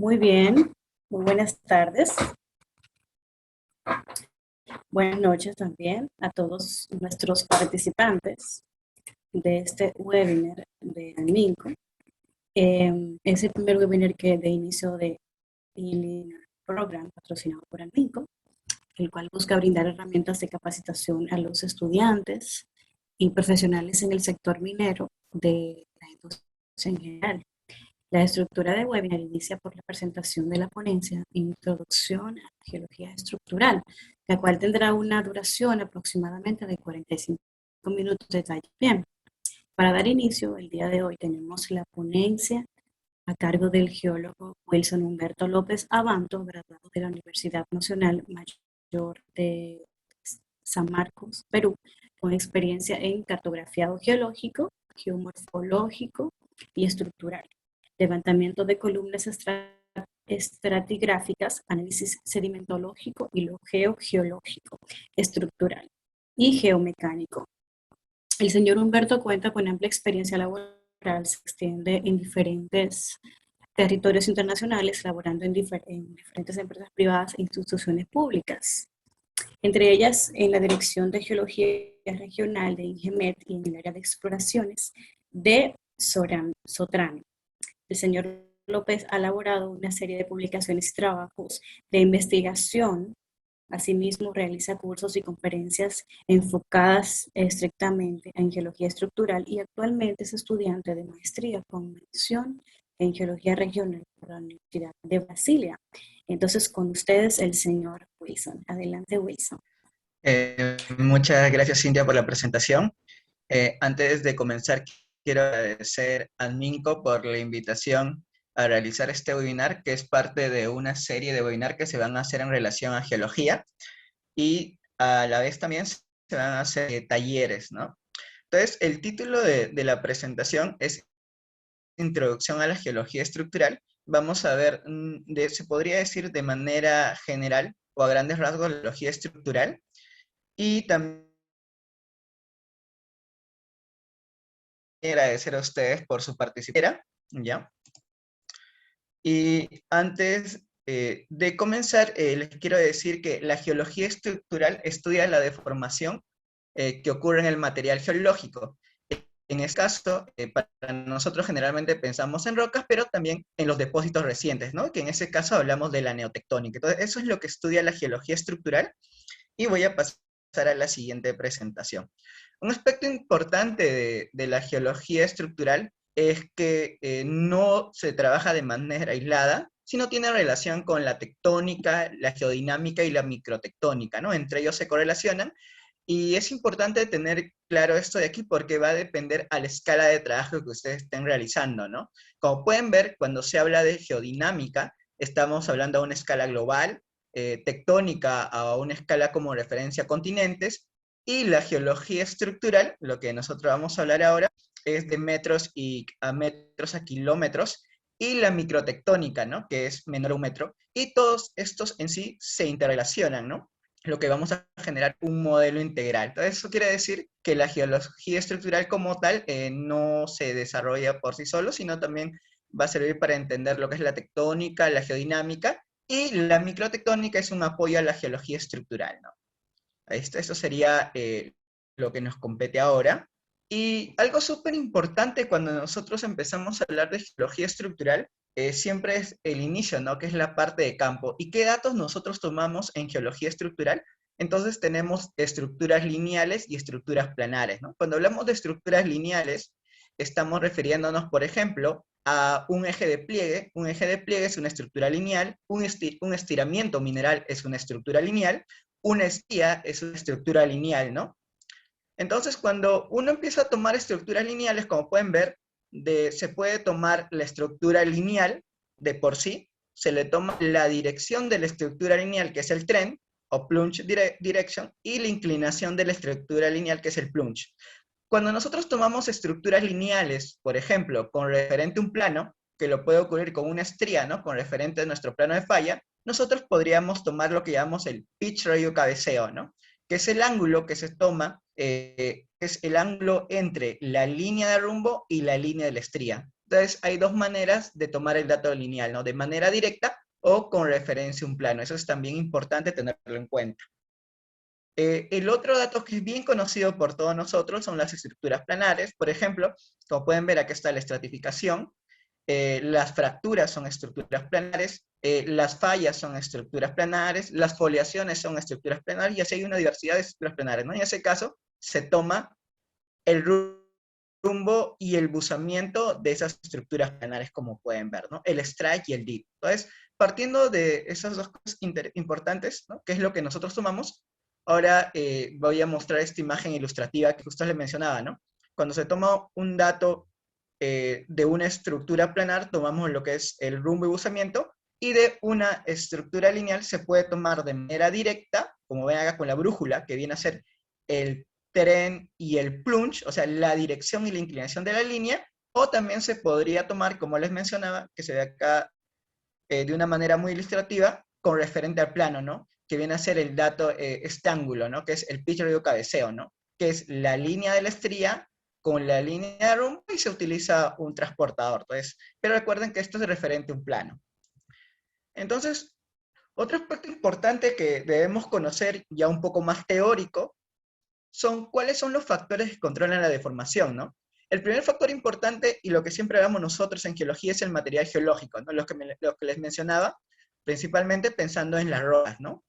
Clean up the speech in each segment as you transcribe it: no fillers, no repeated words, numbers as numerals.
Muy bien, muy buenas tardes. Buenas noches también a todos nuestros participantes de este webinar de Alminco. Es el primer webinar que de inicio de e-learning program patrocinado por Alminco, el cual busca brindar herramientas de capacitación a los estudiantes y profesionales en el sector minero de la industria en general. La estructura del webinar inicia por la presentación de la ponencia Introducción a la Geología Estructural, la cual tendrá una duración aproximadamente de 45 minutos de detalle. Bien, para dar inicio, el día de hoy tenemos la ponencia a cargo del geólogo Wilson Humberto López Abanto, graduado de la Universidad Nacional Mayor de San Marcos, Perú, con experiencia en cartografiado geológico, geomorfológico y estructural, levantamiento de columnas estratigráficas, análisis sedimentológico y lo geológico, estructural y geomecánico. El señor Humberto cuenta con amplia experiencia laboral, se extiende en diferentes territorios internacionales, laborando en diferentes empresas privadas e instituciones públicas, entre ellas en la Dirección de Geología Regional de INGEMET y en el área de exploraciones de Sotrano. El señor López ha elaborado una serie de publicaciones y trabajos de investigación. Asimismo, realiza cursos y conferencias enfocadas estrictamente en geología estructural y actualmente es estudiante de maestría con mención en geología regional por la Universidad de Brasilia. Entonces, con ustedes el señor Wilson. Adelante, Wilson. Muchas gracias, Cintia, por la presentación. Antes de comenzar, quiero agradecer a Minco por la invitación a realizar este webinar, que es parte de una serie de webinars que se van a hacer en relación a geología, y a la vez también se van a hacer talleres, ¿no? Entonces, el título de la presentación es Introducción a la Geología Estructural. Vamos a ver, se podría decir de manera general o a grandes rasgos, la geología estructural, y también agradecer a ustedes por su participación, ¿ya? Y antes de comenzar, les quiero decir que la geología estructural estudia la deformación que ocurre en el material geológico. En este caso, para nosotros generalmente pensamos en rocas, pero también en los depósitos recientes, ¿no? Que en ese caso hablamos de la neotectónica. Entonces, eso es lo que estudia la geología estructural, y voy a pasar a la siguiente presentación. Un aspecto importante de la geología estructural es que no se trabaja de manera aislada, sino tiene relación con la tectónica, la geodinámica y la microtectónica, ¿no? Entre ellos se correlacionan, y es importante tener claro esto de aquí porque va a depender a la escala de trabajo que ustedes estén realizando, ¿no? Como pueden ver, cuando se habla de geodinámica, estamos hablando a una escala global, tectónica a una escala como referencia a continentes, y la geología estructural, lo que nosotros vamos a hablar ahora, es de metros a kilómetros, y la microtectónica, ¿no? Que es menor a un metro, y todos estos en sí se interrelacionan, ¿no? Lo que vamos a generar un modelo integral. Entonces, eso quiere decir que la geología estructural como tal no se desarrolla por sí solo, sino también va a servir para entender lo que es la tectónica, la geodinámica, y la microtectónica es un apoyo a la geología estructural, ¿no? Esto sería lo que nos compete ahora. Y algo súper importante cuando nosotros empezamos a hablar de geología estructural, siempre es el inicio, ¿no? Que es la parte de campo. ¿Y qué datos nosotros tomamos en geología estructural? Entonces tenemos estructuras lineales y estructuras planares, ¿no? Cuando hablamos de estructuras lineales, estamos refiriéndonos, por ejemplo, a un eje de pliegue. Un eje de pliegue es una estructura lineal, un estiramiento mineral es una estructura lineal, una estía es una estructura lineal, ¿no? Entonces, cuando uno empieza a tomar estructuras lineales, como pueden ver, se puede tomar la estructura lineal de por sí, se le toma la dirección de la estructura lineal, que es el trend, o plunge direction, y la inclinación de la estructura lineal, que es el plunge. Cuando nosotros tomamos estructuras lineales, por ejemplo, con referente a un plano, que lo puede ocurrir con una estría, ¿no? Con referente a nuestro plano de falla, nosotros podríamos tomar lo que llamamos el pitch radio cabeceo, ¿no? Que es el ángulo que se toma, es el ángulo entre la línea de rumbo y la línea de la estría. Entonces, hay dos maneras de tomar el dato lineal, ¿no? De manera directa o con referencia a un plano. Eso es también importante tenerlo en cuenta. El otro dato que es bien conocido por todos nosotros son las estructuras planares. Por ejemplo, como pueden ver, aquí está la estratificación. Las fracturas son estructuras planares, las fallas son estructuras planares, las foliaciones son estructuras planares, y así hay una diversidad de estructuras planares, ¿no? En ese caso, se toma el rumbo y el buzamiento de esas estructuras planares, como pueden ver, ¿no? El strike y el dip. Entonces, partiendo de esas dos cosas importantes, ¿no? Que es lo que nosotros tomamos, ahora voy a mostrar esta imagen ilustrativa que justo les mencionaba, ¿no? Cuando se toma un dato de una estructura planar, tomamos lo que es el rumbo y buzamiento, y de una estructura lineal se puede tomar de manera directa, como ven acá con la brújula, que viene a ser el tren y el plunge, o sea, la dirección y la inclinación de la línea, o también se podría tomar, como les mencionaba, que se ve acá de una manera muy ilustrativa, con referente al plano, ¿no? Que viene a ser el dato, este ángulo, ¿no? Que es el pitch radio cabeceo, ¿no? Que es la línea de la estría con la línea de rumbo, y se utiliza un transportador. Entonces, pero recuerden que esto es referente a un plano. Entonces, otro aspecto importante que debemos conocer, ya un poco más teórico, son cuáles son los factores que controlan la deformación, ¿no? El primer factor importante, y lo que siempre hablamos nosotros en geología, es el material geológico, ¿no? Lo que les mencionaba, principalmente pensando en las rocas, ¿no?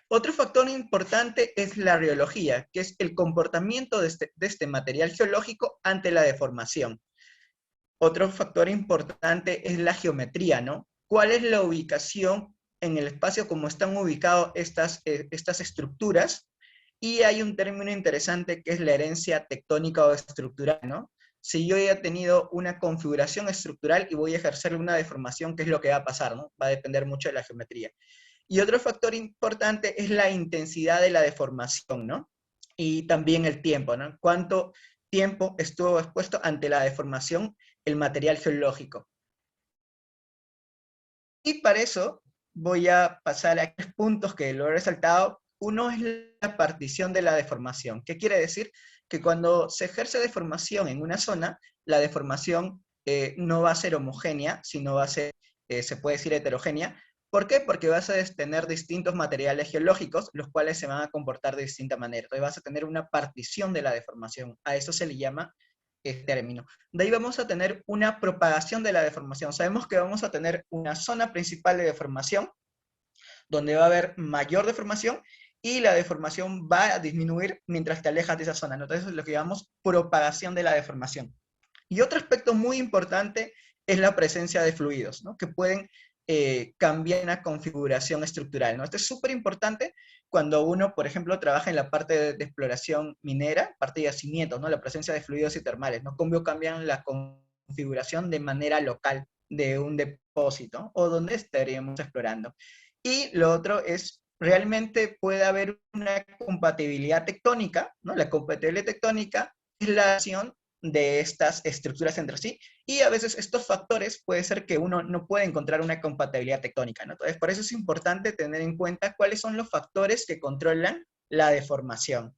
Otro factor importante es la riología, que es el comportamiento de este material geológico ante la deformación. Otro factor importante es la geometría, ¿no? ¿Cuál es la ubicación en el espacio, cómo están ubicadas estas estructuras? Y hay un término interesante que es la herencia tectónica o estructural, ¿no? Si yo he tenido una configuración estructural y voy a ejercer una deformación, ¿qué es lo que va a pasar, no? Va a depender mucho de la geometría. Y otro factor importante es la intensidad de la deformación, ¿no? Y también el tiempo, ¿no? ¿Cuánto tiempo estuvo expuesto ante la deformación el material geológico? Y para eso voy a pasar a 3 puntos que lo he resaltado. Uno es la partición de la deformación. ¿Qué quiere decir? Que cuando se ejerce deformación en una zona, la deformación no va a ser homogénea, sino va a ser, se puede decir, heterogénea. ¿Por qué? Porque vas a tener distintos materiales geológicos, los cuales se van a comportar de distinta manera. Entonces vas a tener una partición de la deformación. A eso se le llama término. De ahí vamos a tener una propagación de la deformación. Sabemos que vamos a tener una zona principal de deformación, donde va a haber mayor deformación, y la deformación va a disminuir mientras te alejas de esa zona, ¿no? Entonces es lo que llamamos propagación de la deformación. Y otro aspecto muy importante es la presencia de fluidos, ¿no? Que pueden cambiar la configuración estructural, ¿no? Esto es súper importante cuando uno, por ejemplo, trabaja en la parte de exploración minera, parte de yacimientos, ¿no? La presencia de fluidos y termales, ¿no? Cómo cambian la configuración de manera local de un depósito o donde estaríamos explorando. Y lo otro es, realmente puede haber una compatibilidad tectónica, ¿no? La compatibilidad tectónica es la acción de estas estructuras entre sí, y a veces estos factores puede ser que uno no puede encontrar una compatibilidad tectónica, ¿no? Entonces, por eso es importante tener en cuenta cuáles son los factores que controlan la deformación.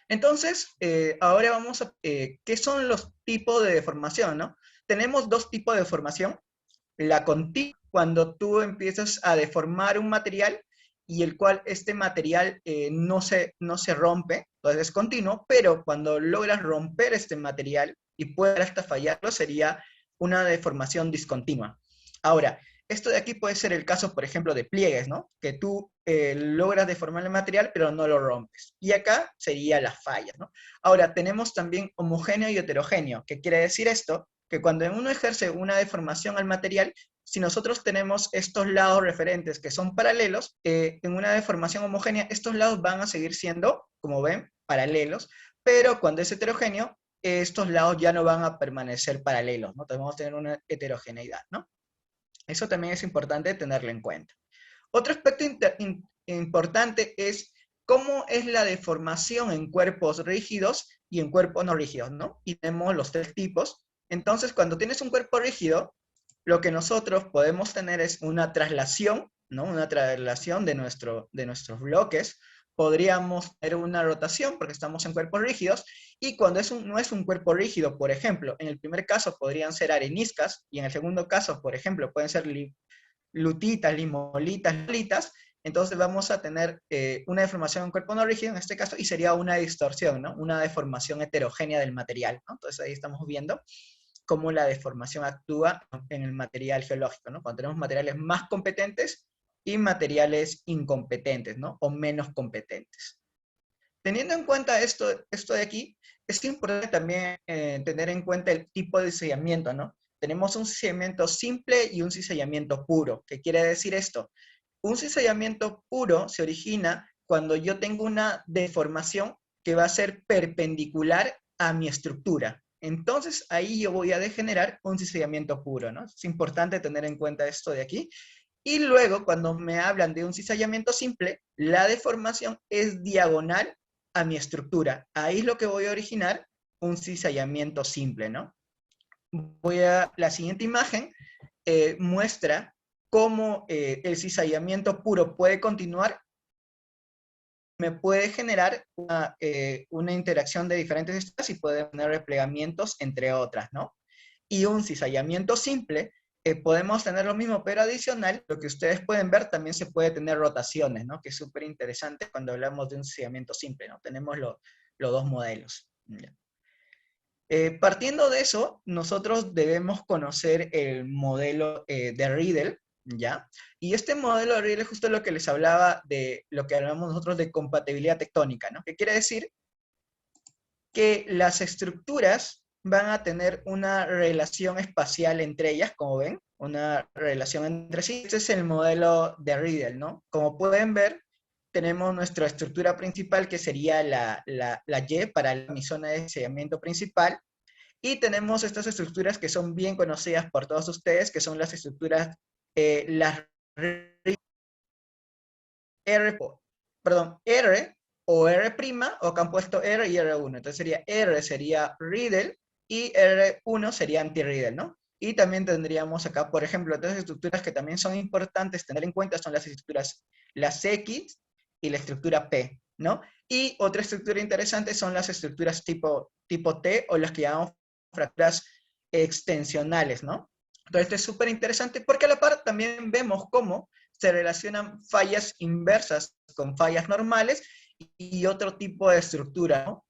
Entonces, ahora vamos a, ¿qué son los tipos de deformación, no? Tenemos dos tipos de deformación. La continua, cuando tú empiezas a deformar un material y el cual este material no se rompe, entonces es continuo, pero cuando logras romper este material y puedes hasta fallarlo, sería una deformación discontinua. Ahora, esto de aquí puede ser el caso, por ejemplo, de pliegues, ¿no? Que tú logras deformar el material, pero no lo rompes. Y acá sería las fallas, ¿no? Ahora, tenemos también homogéneo y heterogéneo. ¿Qué quiere decir esto? Que cuando uno ejerce una deformación al material, si nosotros tenemos estos lados referentes que son paralelos, en una deformación homogénea, estos lados van a seguir siendo, como ven, paralelos, pero cuando es heterogéneo, estos lados ya no van a permanecer paralelos, ¿no? Entonces vamos a tener una heterogeneidad, ¿no? Eso también es importante tenerlo en cuenta. Otro aspecto importante es cómo es la deformación en cuerpos rígidos y en cuerpos no rígidos, ¿no? Y tenemos los 3 tipos. Entonces, cuando tienes un cuerpo rígido, lo que nosotros podemos tener es una traslación, ¿no? Una traslación de nuestros bloques, podríamos tener una rotación porque estamos en cuerpos rígidos, y cuando no es un cuerpo rígido, por ejemplo, en el primer caso podrían ser areniscas, y en el segundo caso, por ejemplo, pueden ser lutitas, limolitas, litas, entonces vamos a tener una deformación en cuerpo no rígido en este caso, y sería una distorsión, ¿no? Una deformación heterogénea del material, ¿no? Entonces ahí estamos viendo cómo la deformación actúa en el material geológico, ¿no? Cuando tenemos materiales más competentes y materiales incompetentes, ¿no? O menos competentes. Teniendo en cuenta esto de aquí, es importante también tener en cuenta el tipo de cizallamiento, ¿no? Tenemos un cizallamiento simple y un cizallamiento puro. ¿Qué quiere decir esto? Un cizallamiento puro se origina cuando yo tengo una deformación que va a ser perpendicular a mi estructura. Entonces, ahí yo voy a degenerar un cizallamiento puro, ¿no? Es importante tener en cuenta esto de aquí. Y luego, cuando me hablan de un cizallamiento simple, la deformación es diagonal a mi estructura. Ahí es lo que voy a originar un cizallamiento simple, ¿no? La siguiente imagen muestra cómo el cizallamiento puro puede continuar, me puede generar una interacción de diferentes estados y puede tener replegamientos, entre otras, ¿no? Y un cizallamiento simple, podemos tener lo mismo, pero adicional, lo que ustedes pueden ver, también se puede tener rotaciones, ¿no? Que es súper interesante cuando hablamos de un cizallamiento simple, ¿no? Tenemos los dos modelos. ¿Ya? Partiendo de eso, nosotros debemos conocer el modelo de Riedel, ¿ya? Y este modelo de Riedel es justo lo que les hablaba de lo que hablamos nosotros de compatibilidad tectónica, ¿no? Que quiere decir que las estructuras van a tener una relación espacial entre ellas, como ven, una relación entre sí. Este es el modelo de Riedel, ¿no? Como pueden ver, tenemos nuestra estructura principal, que sería la Y para mi zona de sellamiento principal, y tenemos estas estructuras que son bien conocidas por todos ustedes, que son las estructuras, las R, perdón, R o R', o que han puesto R y R1. Entonces sería R sería Riedel y R1 sería anti-Riedel, ¿no? Y también tendríamos acá, por ejemplo, otras estructuras que también son importantes tener en cuenta son las estructuras, las X y la estructura P, ¿no? Y otra estructura interesante son las estructuras tipo T o las que llamamos fracturas extensionales, ¿no? Entonces esto es súper interesante porque a la par también vemos cómo se relacionan fallas inversas con fallas normales y otro tipo de estructura, ¿no?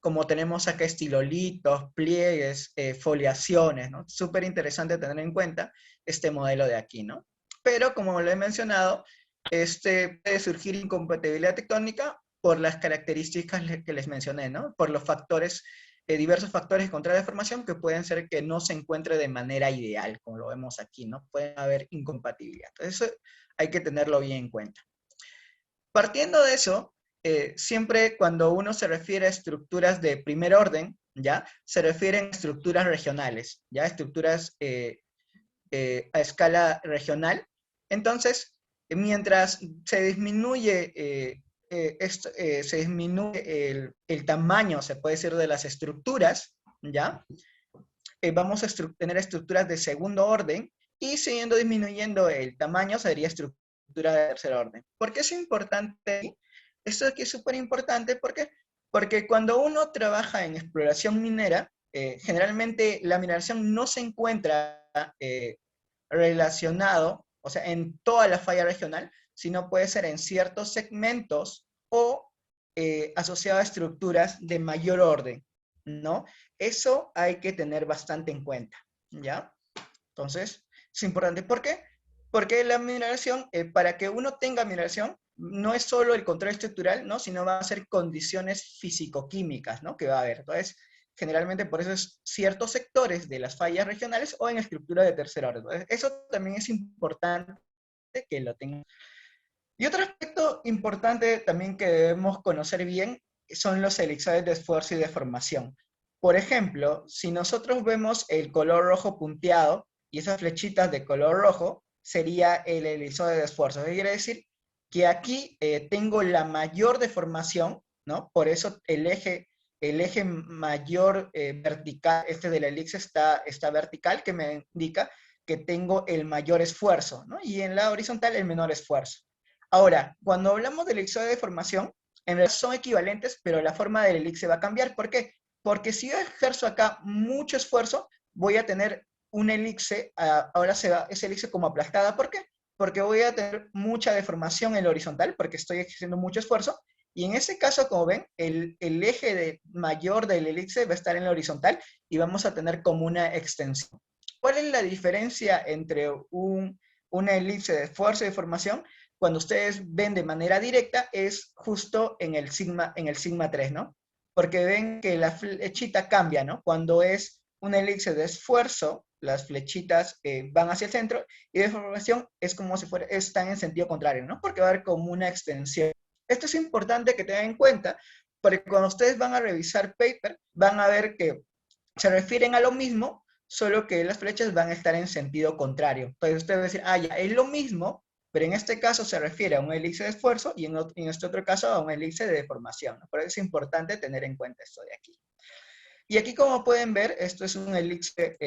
Como tenemos acá estilolitos, pliegues, foliaciones, ¿no? Súper interesante tener en cuenta este modelo de aquí, ¿no? Pero como lo he mencionado, puede surgir incompatibilidad tectónica por las características que les mencioné, ¿no? Por los factores, diversos factores contra la deformación que pueden ser que no se encuentre de manera ideal, como lo vemos aquí, ¿no? Puede haber incompatibilidad. Entonces, eso hay que tenerlo bien en cuenta. Partiendo de eso, siempre cuando uno se refiere a estructuras de primer orden, ¿ya? Se refieren a estructuras regionales, ¿ya? Estructuras a escala regional. Entonces, mientras se disminuye, se disminuye el tamaño, se puede decir, de las estructuras, ¿ya? Vamos a tener estructuras de segundo orden, y siguiendo disminuyendo el tamaño, sería estructura de tercer orden. ¿Por qué es importante? Esto aquí es súper importante porque cuando uno trabaja en exploración minera, generalmente la mineración no se encuentra relacionado, o sea, en toda la falla regional, sino puede ser en ciertos segmentos o asociado a estructuras de mayor orden, ¿no? Eso hay que tener bastante en cuenta, ¿ya? Entonces, es importante. ¿Por qué? Porque la mineración, para que uno tenga mineración, no es solo el control estructural, ¿no? Sino va a ser condiciones físico-químicas, ¿no? Que va a haber. Entonces, generalmente por eso es ciertos sectores de las fallas regionales o en estructura de tercer orden. Entonces, eso también es importante que lo tengan. Y otro aspecto importante también que debemos conocer bien son los elipsoides de esfuerzo y deformación. Por ejemplo, si nosotros vemos el color rojo punteado y esas flechitas de color rojo, sería el elipsoide de esfuerzo. ¿Qué quiere decir? Que aquí tengo la mayor deformación, ¿no? Por eso el eje mayor vertical, de la elipse está vertical, que me indica que tengo el mayor esfuerzo, ¿no? Y en la horizontal el menor esfuerzo. Ahora, cuando hablamos del elipsoide de deformación, en realidad son equivalentes, pero la forma del elixir va a cambiar. ¿Por qué? Porque si yo ejerzo acá mucho esfuerzo, voy a tener un elixir, ahora se va ese elixir como aplastada. ¿Por qué? Porque voy a tener mucha deformación en lo horizontal, porque estoy ejerciendo mucho esfuerzo, y en ese caso, como ven, el eje mayor del elixir va a estar en la horizontal, y vamos a tener como una extensión. ¿Cuál es la diferencia entre una elipse de esfuerzo y deformación? Cuando ustedes ven de manera directa, es justo en el sigma 3, ¿no? Porque ven que la flechita cambia, ¿no? Cuando es una elipse de esfuerzo, las flechitas van hacia el centro, y de deformación es como si están en sentido contrario, ¿no? Porque va a haber como una extensión. Esto es importante que tengan en cuenta, porque cuando ustedes van a revisar paper, van a ver que se refieren a lo mismo, solo que las flechas van a estar en sentido contrario. Entonces usted va a decir, ah, ya, es lo mismo, pero en este caso se refiere a un elixir de esfuerzo y en este otro caso a un elixir de deformación, ¿no? Por eso es importante tener en cuenta esto de aquí. Y aquí, como pueden ver, esto es un elixir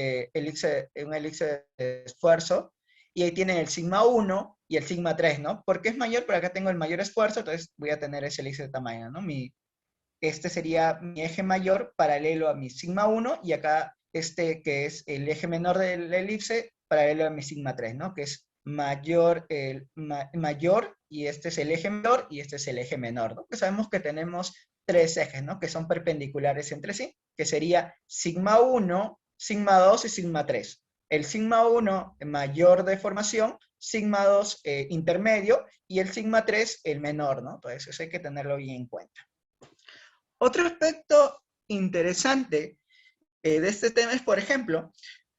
de esfuerzo, y ahí tienen el sigma 1 y el sigma 3, ¿no? Porque es mayor, pero acá tengo el mayor esfuerzo, entonces voy a tener ese elixir de tamaño, ¿no? Este sería mi eje mayor paralelo a mi sigma 1, y acá este que es el eje menor del elipse paralelo a mi sigma 3, ¿no? Que es mayor, mayor, y este es el eje mayor y este es el eje menor, ¿no? Que sabemos que tenemos tres ejes, ¿no? Que son perpendiculares entre sí, que sería sigma 1, sigma 2 y sigma 3. El sigma 1 mayor de formación, sigma 2 intermedio, y el sigma 3 el menor, ¿no? Entonces eso hay que tenerlo bien en cuenta. Otro aspecto interesante de este tema es, por ejemplo,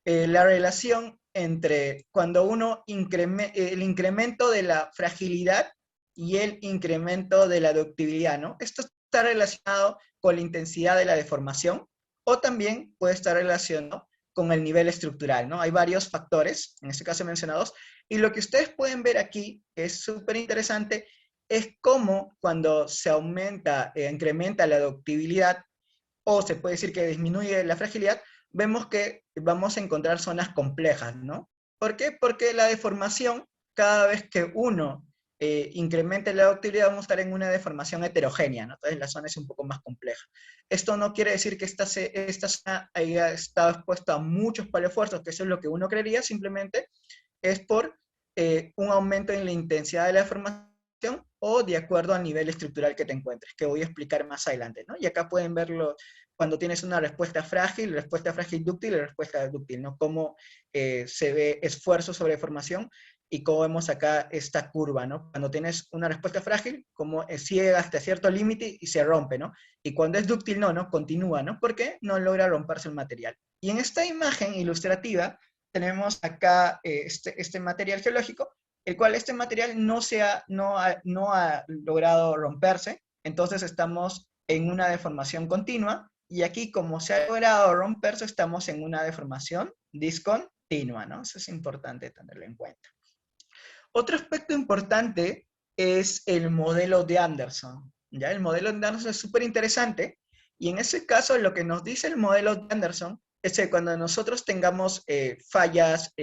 la relación entre cuando el incremento de la fragilidad y el incremento de la ductibilidad, ¿no? Esto está relacionado con la intensidad de la deformación, o también puede estar relacionado con el nivel estructural, ¿no? Hay varios factores, en este caso mencionados, y lo que ustedes pueden ver aquí es súper interesante, es cómo cuando se aumenta, incrementa la ductibilidad, o se puede decir que disminuye la fragilidad, vemos que vamos a encontrar zonas complejas, ¿no? ¿Por qué? Porque la deformación, cada vez que uno incremente la ductilidad, vamos a estar en una deformación heterogénea, ¿no? Entonces la zona es un poco más compleja. Esto no quiere decir que esta zona haya estado expuesta a muchos paleoesfuerzos, que eso es lo que uno creería, simplemente es por un aumento en la intensidad de la deformación, o de acuerdo al nivel estructural que te encuentres, que voy a explicar más adelante, ¿no? Y acá pueden verlo cuando tienes una respuesta frágil dúctil y respuesta dúctil, ¿no? Cómo se ve esfuerzo sobre deformación, y cómo vemos acá esta curva, ¿no? Cuando tienes una respuesta frágil, como llega hasta cierto límite y se rompe, ¿no? Y cuando es dúctil, no, continúa, ¿no? Porque no logra romperse el material. Y en esta imagen ilustrativa tenemos acá este material geológico, el cual este material no ha logrado romperse, entonces estamos en una deformación continua, y aquí, como se ha logrado romperse, estamos en una deformación discontinua, ¿no? Eso es importante tenerlo en cuenta. Otro aspecto importante es el modelo de Anderson, ¿ya? El modelo de Anderson es súper interesante, y en ese caso lo que nos dice el modelo de Anderson es que cuando nosotros tengamos fallas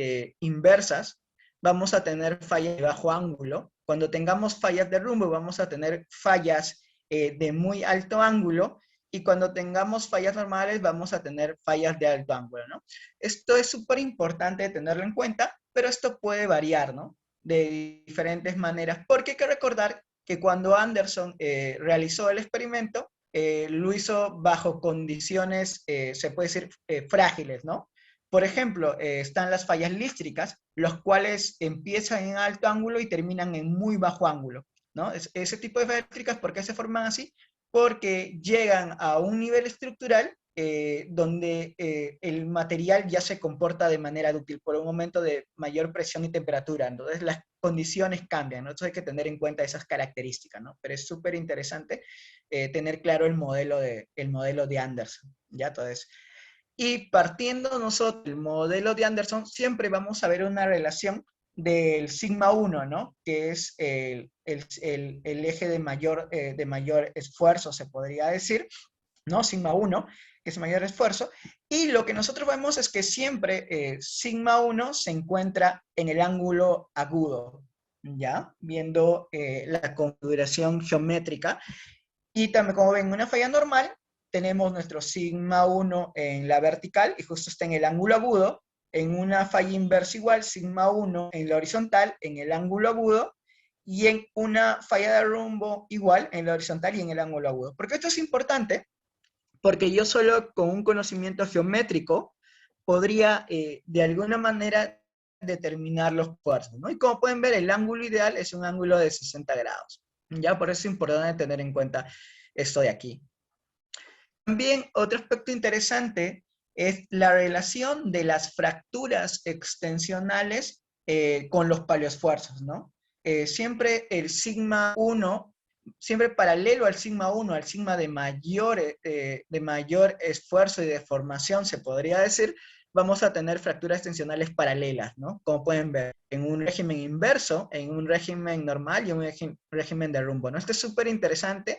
inversas, vamos a tener fallas de bajo ángulo. Cuando tengamos fallas de rumbo, vamos a tener fallas de muy alto ángulo, y cuando tengamos fallas normales, vamos a tener fallas de alto ángulo, ¿no? Esto es súper importante tenerlo en cuenta, pero esto puede variar, ¿no? De diferentes maneras, porque hay que recordar que cuando Anderson realizó el experimento, lo hizo bajo condiciones, se puede decir, frágiles, ¿no? Por ejemplo, están las fallas lístricas, los cuales empiezan en alto ángulo y terminan en muy bajo ángulo, ¿no? Ese tipo de fallas lístricas, ¿por qué se forman así? Porque llegan a un nivel estructural donde el material ya se comporta de manera dúctil por un momento de mayor presión y temperatura. Entonces las condiciones cambian, ¿no? Entonces hay que tener en cuenta esas características, ¿no? Pero es súper interesante tener claro el modelo de Anderson, ¿ya? Entonces, y partiendo nosotros del modelo de Anderson, siempre vamos a ver una relación del sigma 1, ¿no? Que es el eje de mayor esfuerzo, se podría decir, ¿no? Sigma 1, que es mayor esfuerzo, y lo que nosotros vemos es que siempre sigma 1 se encuentra en el ángulo agudo, ¿ya? Viendo la configuración geométrica, Y también, como ven, una falla normal, tenemos nuestro sigma 1 en la vertical y justo está en el ángulo agudo. En una falla inversa igual, sigma 1 en la horizontal, en el ángulo agudo. Y en una falla de rumbo igual, en la horizontal y en el ángulo agudo. Porque esto es importante, porque yo solo con un conocimiento geométrico podría de alguna manera determinar los cuarzos, ¿no? Y como pueden ver, el ángulo ideal es un ángulo de 60 grados. Ya, por eso es importante tener en cuenta esto de aquí. También otro aspecto interesante es la relación de las fracturas extensionales con los paleoesfuerzos, ¿no? Siempre el sigma 1, siempre paralelo al sigma 1, al sigma de mayor esfuerzo y deformación, se podría decir, vamos a tener fracturas extensionales paralelas, ¿no? Como pueden ver, en un régimen inverso, en un régimen normal y un régimen de rumbo, ¿no? Esto es súper interesante.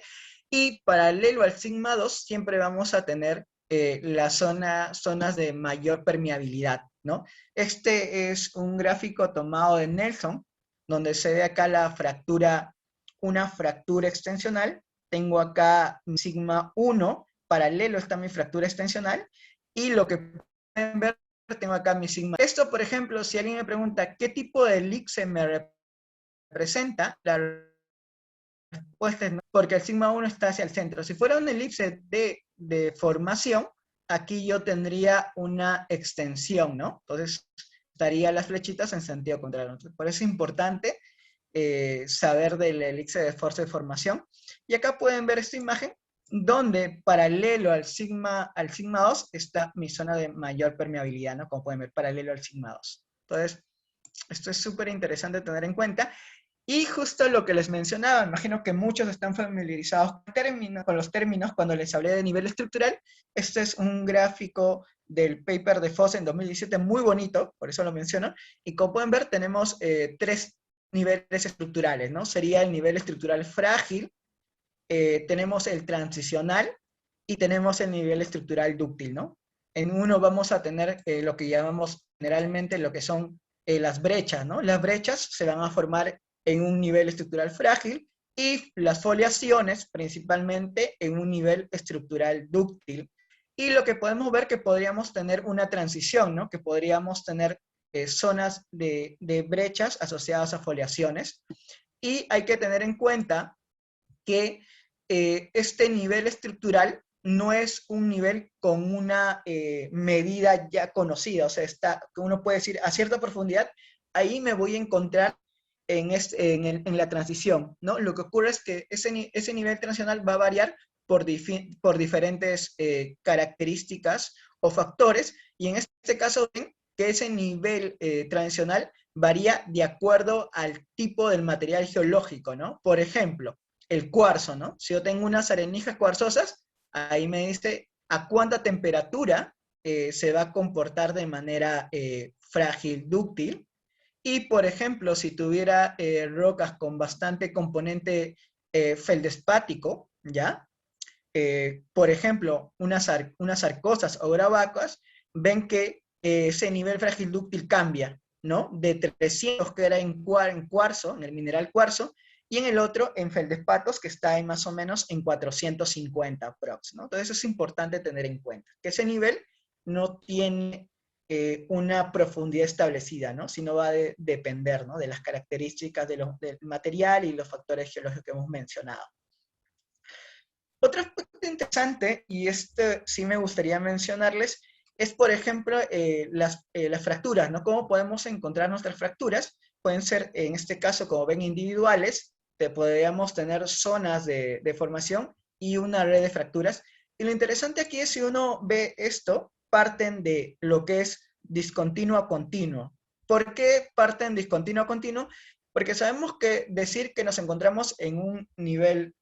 Y paralelo al sigma 2 siempre vamos a tener las zonas de mayor permeabilidad, ¿no? Este es un gráfico tomado de Nelson, donde se ve acá la fractura, una fractura extensional. Tengo acá mi sigma 1, paralelo está mi fractura extensional, y lo que pueden ver, tengo acá mi sigma. Esto, por ejemplo, si alguien me pregunta qué tipo de elipse me representa, la respuesta es no, porque el sigma 1 está hacia el centro. Si fuera una elipse de formación, aquí yo tendría una extensión, ¿no? Entonces, estaría las flechitas en sentido contrario. Entonces, por eso es importante saber de la elipse de fuerza de formación. Y acá pueden ver esta imagen, donde paralelo al sigma 2 está mi zona de mayor permeabilidad, ¿no? Como pueden ver, paralelo al sigma 2. Entonces, esto es súper interesante tener en cuenta. Y justo lo que les mencionaba, imagino que muchos están familiarizados con los términos cuando les hablé de nivel estructural. Este es un gráfico del paper de Foss en 2017, muy bonito, por eso lo menciono. Y como pueden ver, tenemos tres niveles estructurales, ¿no? Sería el nivel estructural frágil, tenemos el transicional y tenemos el nivel estructural dúctil, ¿no? En uno vamos a tener lo que llamamos generalmente lo que son las brechas, ¿no? Las brechas se van a formar en un nivel estructural frágil y las foliaciones principalmente en un nivel estructural dúctil. Y lo que podemos ver que podríamos tener una transición, ¿no? Que podríamos tener zonas de brechas asociadas a foliaciones. Y hay que tener en cuenta que este nivel estructural no es un nivel con una medida ya conocida, o sea, que uno puede decir a cierta profundidad, ahí me voy a encontrar en la transición, ¿no? Lo que ocurre es que ese nivel transicional va a variar por diferentes características o factores, y en este caso ven que ese nivel transicional varía de acuerdo al tipo del material geológico, ¿no? Por ejemplo, el cuarzo, ¿no? Si yo tengo unas arenijas cuarzosas, ahí me dice a cuánta temperatura se va a comportar de manera frágil, dúctil. Y, por ejemplo, si tuviera rocas con bastante componente feldespático, ¿ya? Por ejemplo, unas arcosas o gravacas, ven que ese nivel frágil dúctil cambia, ¿no? De 300 que era en cuarzo, en el mineral cuarzo, y en el otro en feldespatos, que está en más o menos en 450 aprox, ¿no? Entonces eso es importante tener en cuenta, que ese nivel no tiene una profundidad establecida, ¿no? Sino va a depender, ¿no? De las características del material y los factores geológicos que hemos mencionado. Otro aspecto interesante, y este sí me gustaría mencionarles, es, por ejemplo, las fracturas, ¿no? ¿Cómo podemos encontrar nuestras fracturas? Pueden ser, en este caso, como ven, individuales, podríamos tener zonas de formación y una red de fracturas. Y lo interesante aquí es, si uno ve esto, parten de lo que es discontinuo a continuo. ¿Por qué parten discontinuo a continuo? Porque sabemos que decir que nos encontramos en un nivel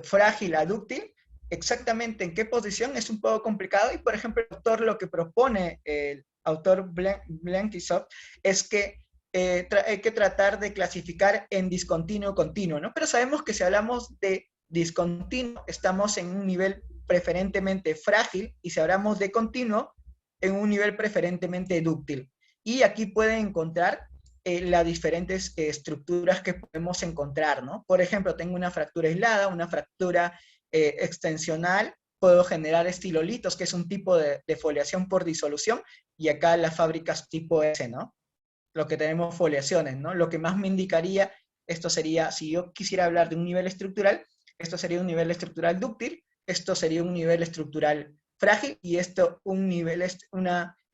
frágil a dúctil, exactamente en qué posición es un poco complicado, y por ejemplo el autor lo que propone, el autor Blenkisoft, es que hay que tratar de clasificar en discontinuo continuo, ¿no? Pero sabemos que si hablamos de discontinuo, estamos en un nivel preferentemente frágil, y si hablamos de continuo, en un nivel preferentemente dúctil. Y aquí pueden encontrar las diferentes estructuras que podemos encontrar, ¿no? Por ejemplo, tengo una fractura aislada, una fractura extensional, puedo generar estilolitos, que es un tipo de foliación por disolución, y acá las fábricas tipo S, ¿no? Lo que tenemos foliaciones, ¿no? Lo que más me indicaría, esto sería, si yo quisiera hablar de un nivel estructural, esto sería un nivel estructural dúctil, esto sería un nivel estructural frágil, y esto,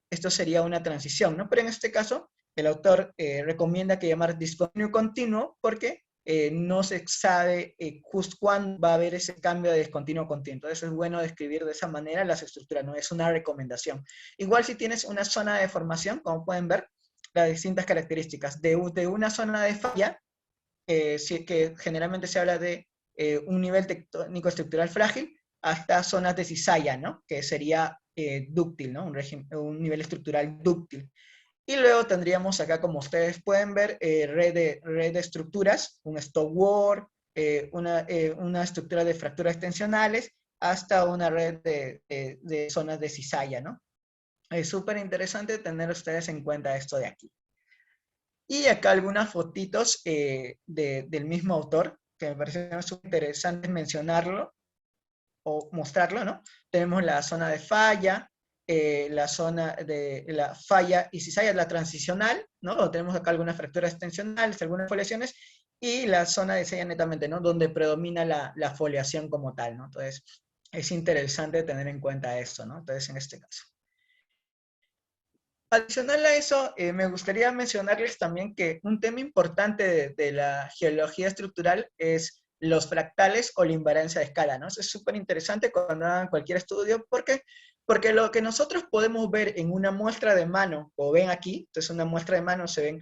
esto sería una transición, ¿no? Pero en este caso, el autor recomienda que llamar discontinuo continuo, porque no se sabe justo cuándo va a haber ese cambio de discontinuo continuo. Entonces es bueno describir de esa manera las estructuras, no es una recomendación. Igual si tienes una zona de formación, como pueden ver, las distintas características. De una zona de falla, que generalmente se habla de un nivel tectónico estructural frágil, hasta zonas de cizalla, ¿no? Que sería dúctil, ¿no? Un nivel estructural dúctil. Y luego tendríamos acá, como ustedes pueden ver, red de estructuras, un stop wall, una estructura de fracturas extensionales, hasta una red de zonas de cizalla, ¿no? Es súper interesante tener ustedes en cuenta esto de aquí. Y acá algunas fotitos del mismo autor, que me parecieron súper interesantes mencionarlo o mostrarlo, ¿no? Tenemos la zona de falla, la zona de la falla y cizalla, la transicional, ¿no? O tenemos acá algunas fracturas extensionales, algunas foliaciones, y la zona de cizalla netamente, ¿no? Donde predomina la foliación como tal, ¿no? Entonces, es interesante tener en cuenta esto, ¿no? Entonces, en este caso. Adicional a eso, me gustaría mencionarles también que un tema importante de la geología estructural es los fractales o la invariancia de escala, ¿no? Eso es súper interesante cuando hagan cualquier estudio. ¿Por qué? Porque lo que nosotros podemos ver en una muestra de mano, o ven aquí, entonces una muestra de mano se ven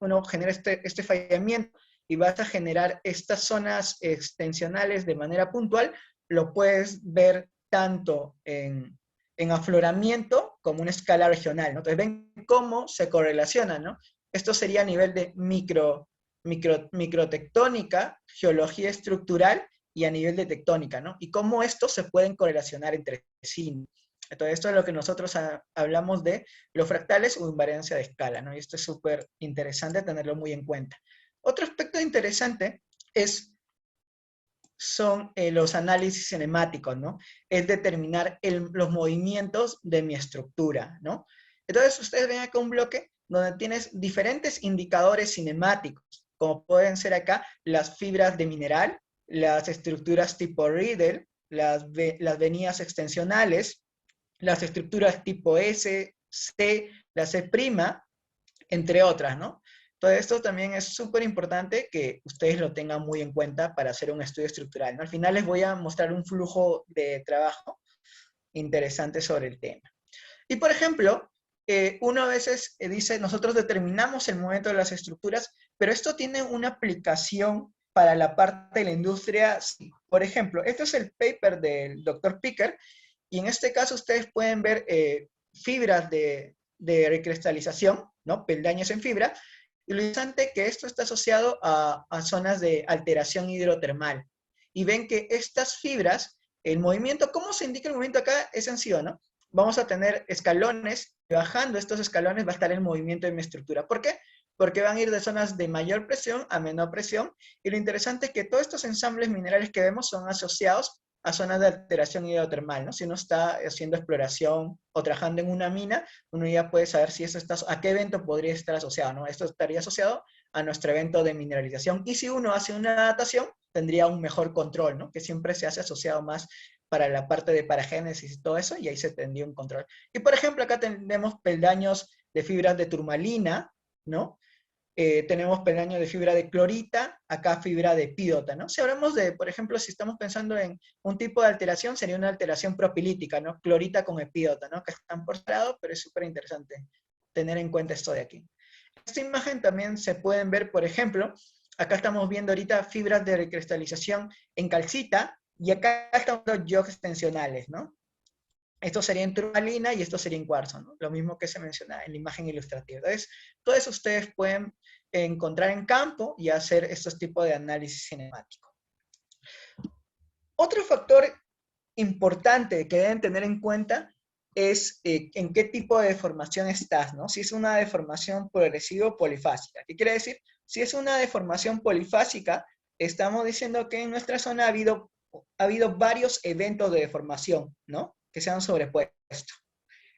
uno genera este fallamiento y vas a generar estas zonas extensionales de manera puntual, lo puedes ver tanto en afloramiento como una escala regional, ¿no? Entonces ven cómo se correlacionan, ¿no? Esto sería a nivel de microtectónica, geología estructural y a nivel de tectónica, ¿no? Y cómo estos se pueden correlacionar entre sí. Entonces esto es lo que nosotros hablamos de los fractales o invariancia de escala, ¿no? Y esto es súper interesante tenerlo muy en cuenta. Otro aspecto interesante son los análisis cinemáticos, ¿no? Es determinar los movimientos de mi estructura, ¿no? Entonces, ustedes ven acá un bloque donde tienes diferentes indicadores cinemáticos, como pueden ser acá las fibras de mineral, las estructuras tipo Riedel, las venidas extensionales, las estructuras tipo S, C, la C', entre otras, ¿no? Todo esto también es súper importante que ustedes lo tengan muy en cuenta para hacer un estudio estructural, ¿no? Al final les voy a mostrar un flujo de trabajo interesante sobre el tema. Y por ejemplo, uno a veces dice, nosotros determinamos el movimiento de las estructuras, pero esto tiene una aplicación para la parte de la industria. Por ejemplo, este es el paper del Dr. Picker, y en este caso ustedes pueden ver fibras de recristalización, ¿no? Peldaños en fibra, y lo interesante es que esto está asociado a zonas de alteración hidrotermal. Y ven que estas fibras, el movimiento, ¿cómo se indica el movimiento acá? Es sencillo, ¿no? Vamos a tener escalones, y bajando estos escalones va a estar el movimiento de mi estructura. ¿Por qué? Porque van a ir de zonas de mayor presión a menor presión, y lo interesante es que todos estos ensambles minerales que vemos son asociados a zonas de alteración hidrotermal, ¿no? Si uno está haciendo exploración o trabajando en una mina, uno ya puede saber si eso está, a qué evento podría estar asociado, ¿no? Esto estaría asociado a nuestro evento de mineralización, y si uno hace una datación, tendría un mejor control, ¿no? Que siempre se hace asociado más para la parte de paragénesis y todo eso, y ahí se tendría un control. Y por ejemplo, acá tenemos peldaños de fibras de turmalina, ¿no? Tenemos peldaño de fibra de clorita, acá fibra de epídota, ¿no? Si hablamos de, por ejemplo, si estamos pensando en un tipo de alteración, sería una alteración propilítica, ¿no? Clorita con epídota, ¿no? Que están por separado, pero es súper interesante tener en cuenta esto de aquí. Esta imagen también se pueden ver, por ejemplo, acá estamos viendo ahorita fibras de recristalización en calcita, y acá estamos viendo yogs tensionales, ¿no? Esto sería en turmalina y esto sería en cuarzo, ¿no? Lo mismo que se menciona en la imagen ilustrativa. Entonces, todo eso ustedes pueden encontrar en campo y hacer estos tipos de análisis cinemático. Otro factor importante que deben tener en cuenta es en qué tipo de deformación estás, ¿no? Si es una deformación progresiva o polifásica. ¿Qué quiere decir? Si es una deformación polifásica, estamos diciendo que en nuestra zona ha habido varios eventos de deformación, ¿no? Que se han sobrepuesto.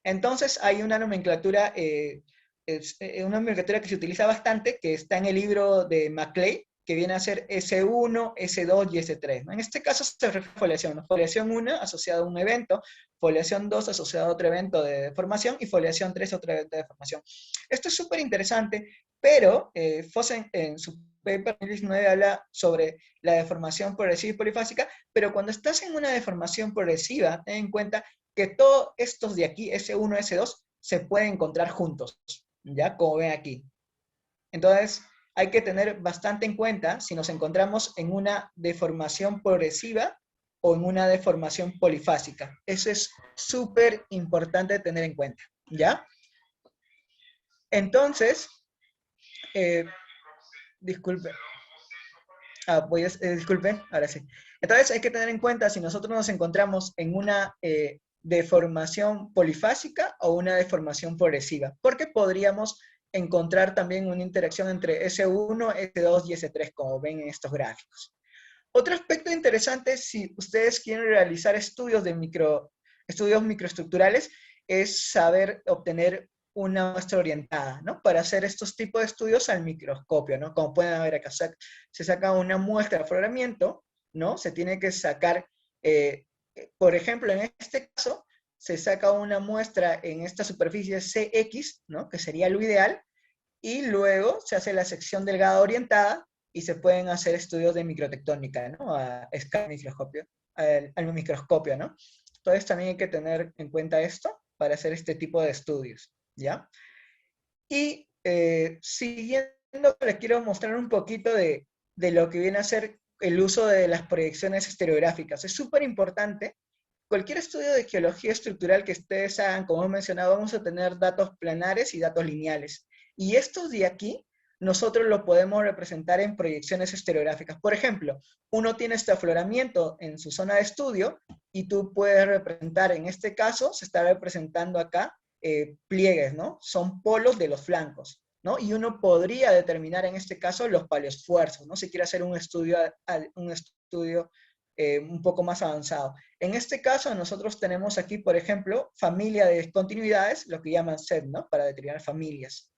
Entonces hay una nomenclatura que se utiliza bastante, que está en el libro de Maclay, que viene a ser S1, S2 y S3, ¿no? En este caso se refiere a foliación, ¿no? Foliación 1 asociada a un evento, foliación 2 asociada a otro evento de deformación y foliación 3 otro evento de deformación. Esto es súper interesante, pero Fossen en su paper 2019 habla sobre la deformación progresiva y polifásica, pero cuando estás en una deformación progresiva, ten en cuenta que todos estos de aquí, S1, S2, se pueden encontrar juntos, ¿ya? Como ven aquí. Entonces, hay que tener bastante en cuenta si nos encontramos en una deformación progresiva o en una deformación polifásica. Eso es súper importante tener en cuenta, ¿ya? Entonces, eh, disculpe. Disculpe, ahora sí. Entonces hay que tener en cuenta si nosotros nos encontramos en una deformación polifásica o una deformación progresiva, porque podríamos encontrar también una interacción entre S1, S2 y S3, como ven en estos gráficos. Otro aspecto interesante, si ustedes quieren realizar estudios microestructurales, es saber obtener una muestra orientada, ¿no? Para hacer estos tipos de estudios al microscopio, ¿no? Como pueden ver acá, se saca una muestra de afloramiento, ¿no? Se tiene que sacar, por ejemplo, en este caso, se saca una muestra en esta superficie CX, ¿no? Que sería lo ideal, y luego se hace la sección delgada orientada y se pueden hacer estudios de microtectónica, ¿no? A escala microscopio, al microscopio, ¿no? Entonces también hay que tener en cuenta esto para hacer este tipo de estudios, ¿ya? Y siguiendo, les quiero mostrar un poquito de lo que viene a ser el uso de las proyecciones estereográficas. Es súper importante. Cualquier estudio de geología estructural que ustedes hagan, como hemos mencionado, vamos a tener datos planares y datos lineales. Y estos de aquí, nosotros lo podemos representar en proyecciones estereográficas. Por ejemplo, uno tiene este afloramiento en su zona de estudio y tú puedes representar, en este caso, se está representando acá pliegues, ¿no? Son polos de los flancos, ¿no? Y uno podría determinar en este caso los paleoesfuerzos, ¿no? Si quiere hacer un estudio un poco más avanzado. En este caso, nosotros tenemos aquí, por ejemplo, familia de discontinuidades, lo que llaman set, ¿no? Para determinar familias.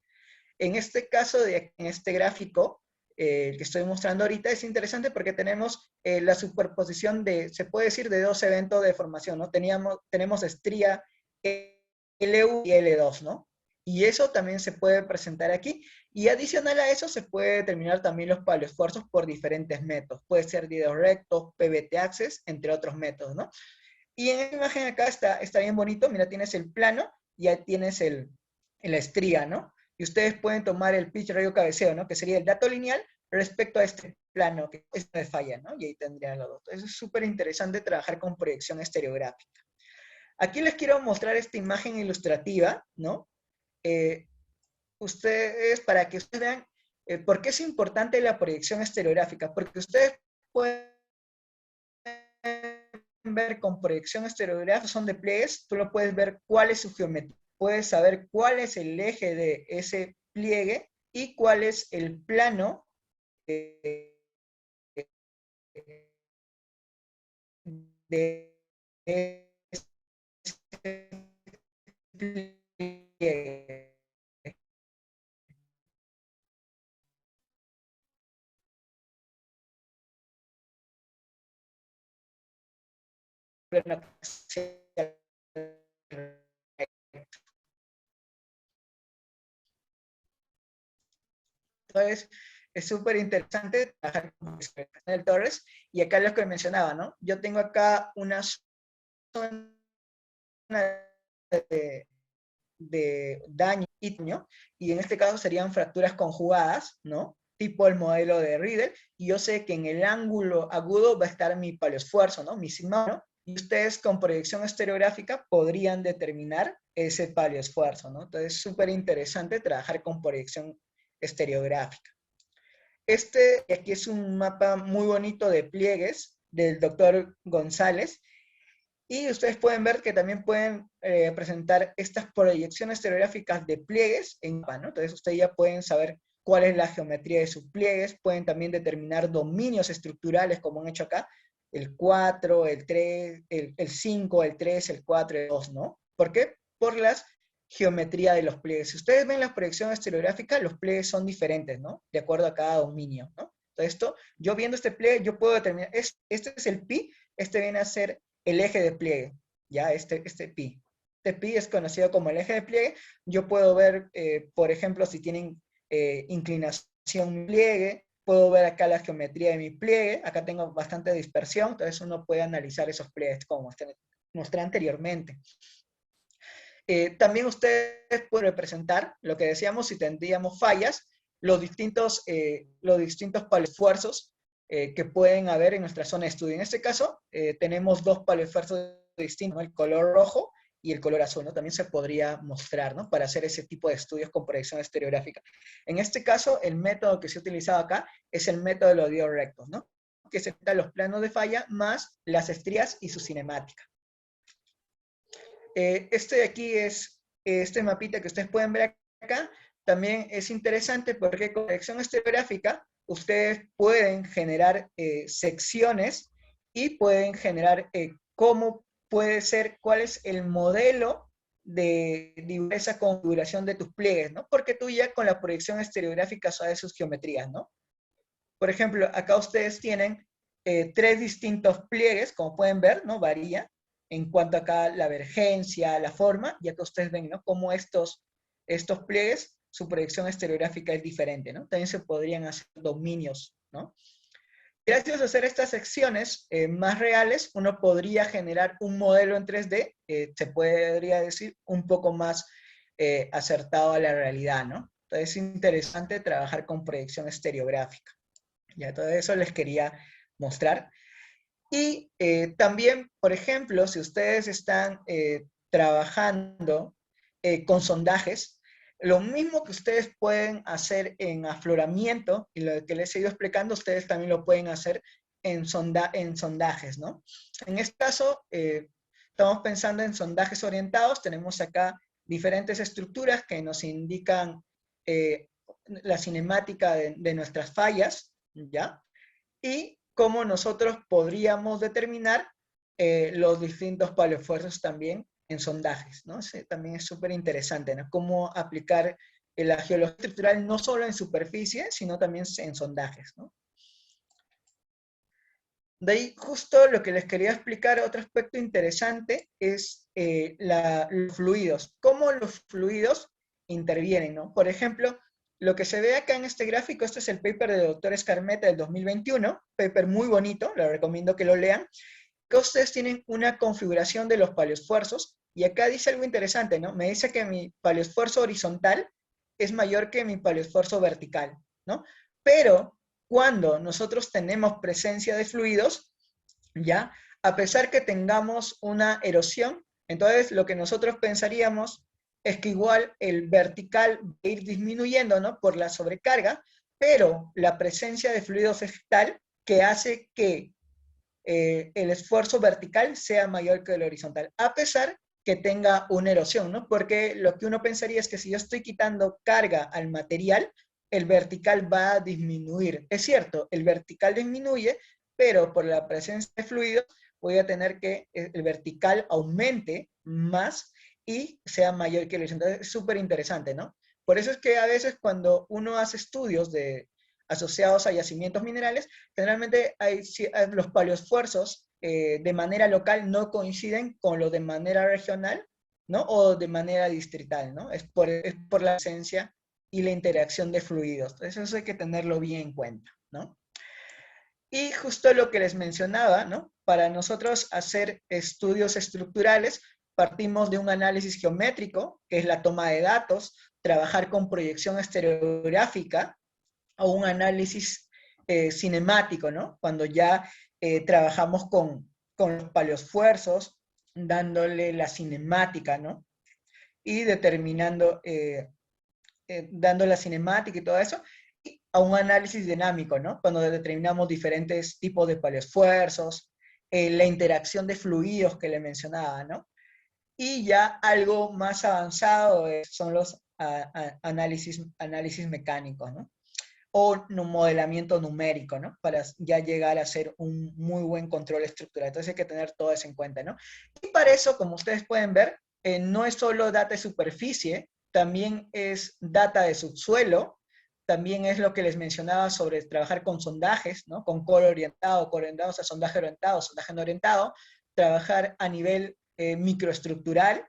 En este caso, en este gráfico que estoy mostrando ahorita, es interesante porque tenemos la superposición se puede decir, de dos eventos de formación, ¿no? Tenemos estría LU y L2, ¿no? Y eso también se puede presentar aquí. Y adicional a eso se puede determinar también los paleoesfuerzos por diferentes métodos. Puede ser videos rectos, PVT Access, entre otros métodos, ¿no? Y en esta imagen acá está bien bonito. Mira, tienes el plano y ya tienes la estría, ¿no? Y ustedes pueden tomar el pitch radio cabeceo, ¿no? Que sería el dato lineal respecto a este plano, que es de falla, ¿no? Y ahí tendrían los dos. Entonces es súper interesante trabajar con proyección estereográfica. Aquí les quiero mostrar esta imagen ilustrativa, ¿no? Para que ustedes vean por qué es importante la proyección estereográfica, porque ustedes pueden ver con proyección estereográfica, son de pliegues, tú lo puedes ver cuál es su geometría, puedes saber cuál es el eje de ese pliegue y cuál es el plano de ese pliegue. Entonces, es súper interesante trabajar con el Torres. Y acá lo que mencionaba, ¿no? Yo tengo acá una zona de daño, y en este caso serían fracturas conjugadas, ¿no? Tipo el modelo de Riedel, y yo sé que en el ángulo agudo va a estar mi paleoesfuerzo, ¿no? Mi sigma 1, y ustedes con proyección estereográfica podrían determinar ese paleoesfuerzo, ¿no? Entonces es súper interesante trabajar con proyección estereográfica. Aquí es un mapa muy bonito de pliegues del doctor González, Y ustedes pueden ver que también pueden presentar estas proyecciones estereográficas de pliegues en mapa, ¿no? Entonces ustedes ya pueden saber cuál es la geometría de sus pliegues, pueden también determinar dominios estructurales como han hecho acá, el 4, el 3, el 5, el 3, el 4, el 2, ¿no? ¿Por qué? Por las geometría de los pliegues. Si ustedes ven la proyección estereográfica, los pliegues son diferentes, ¿no? De acuerdo a cada dominio, ¿no? Entonces esto, yo viendo este pliegue, yo puedo determinar, este es el pi, este viene a ser el eje de pliegue, ¿ya? Este pi. Este pi es conocido como el eje de pliegue. Yo puedo ver, por ejemplo, si tienen inclinación pliegue, puedo ver acá la geometría de mi pliegue, acá tengo bastante dispersión, entonces uno puede analizar esos pliegues como mostré anteriormente. También ustedes pueden representar, lo que decíamos, si tendríamos fallas, los distintos paloesfuerzos que pueden haber en nuestra zona de estudio. En este caso, tenemos dos paloesfuerzos distintos, ¿no? El color rojo y el color azul, ¿no? También se podría mostrar, ¿no? Para hacer ese tipo de estudios con proyección estereográfica. En este caso, el método que se ha utilizado acá es el método de los diodos rectos, ¿no? Que se trata los planos de falla más las estrías y su cinemática. Este de aquí es este mapita que ustedes pueden ver acá. También es interesante porque con proyección estereográfica ustedes pueden generar secciones y pueden generar cómo puede ser, cuál es el modelo de esa configuración de tus pliegues, ¿no? Porque tú ya con la proyección estereográfica sabes sus geometrías, ¿no? Por ejemplo, acá ustedes tienen tres distintos pliegues, como pueden ver, ¿no? Varía en cuanto a acá la vergencia, la forma, y acá ustedes ven, ¿no? Cómo estos pliegues, su proyección estereográfica es diferente, ¿no? También se podrían hacer dominios, ¿no? Gracias a hacer estas secciones más reales, uno podría generar un modelo en 3D, se podría decir, un poco más acertado a la realidad, ¿no? Entonces es interesante trabajar con proyección estereográfica. Ya todo eso les quería mostrar. Y también, por ejemplo, si ustedes están trabajando con sondajes, lo mismo que ustedes pueden hacer en afloramiento, y lo que les he ido explicando, ustedes también lo pueden hacer en sondajes, ¿no? En este caso, estamos pensando en sondajes orientados, tenemos acá diferentes estructuras que nos indican la cinemática de nuestras fallas, ¿ya? Y cómo nosotros podríamos determinar los distintos paloesfuerzos también en sondajes, ¿no? También es súper interesante, ¿no? Cómo aplicar la geología estructural no solo en superficie, sino también en sondajes, ¿no? De ahí justo lo que les quería explicar, otro aspecto interesante, es los fluidos. Cómo los fluidos intervienen, ¿no? Por ejemplo, lo que se ve acá en este gráfico, este es el paper de doctor Escarmeta del 2021, paper muy bonito, les recomiendo que lo lean, que ustedes tienen una configuración de los paleoesfuerzos, y acá dice algo interesante, ¿no? Me dice que mi paleoesfuerzo horizontal es mayor que mi paleoesfuerzo vertical, ¿no? Pero cuando nosotros tenemos presencia de fluidos, ¿ya? A pesar que tengamos una erosión, entonces lo que nosotros pensaríamos es que igual el vertical va a ir disminuyendo, ¿no? Por la sobrecarga, pero la presencia de fluidos es tal que hace que el esfuerzo vertical sea mayor que el horizontal, a pesar que tenga una erosión, ¿no? Porque lo que uno pensaría es que si yo estoy quitando carga al material, el vertical va a disminuir. Es cierto, el vertical disminuye, pero por la presencia de fluidos voy a tener que el vertical aumente más y sea mayor que el horizontal. Es súper interesante, ¿no? Por eso es que a veces cuando uno hace estudios asociados a yacimientos minerales, generalmente los paleoesfuerzos de manera local no coinciden con los de manera regional, ¿no? O de manera distrital, ¿no? Es por la presencia y la interacción de fluidos. Entonces eso hay que tenerlo bien en cuenta, ¿no? Y justo lo que les mencionaba, ¿no? Para nosotros hacer estudios estructurales, partimos de un análisis geométrico, que es la toma de datos, trabajar con proyección estereográfica, o un análisis cinemático, ¿no? Cuando ya trabajamos con los paleoesfuerzos, dándole la cinemática, ¿no? Y determinando, dando la cinemática y todo eso, y a un análisis dinámico, ¿no? Cuando determinamos diferentes tipos de paleoesfuerzos la interacción de fluidos que le mencionaba, ¿no? Y ya algo más avanzado son los análisis mecánicos, ¿no? O modelamiento numérico, ¿no? Para ya llegar a ser un muy buen control estructural. Entonces hay que tener todo eso en cuenta, ¿no? Y para eso, como ustedes pueden ver, no es solo data de superficie, también es data de subsuelo, también es lo que les mencionaba sobre trabajar con sondajes, ¿no? Con core orientado, o sea, sondaje no orientado, trabajar a nivel microestructural,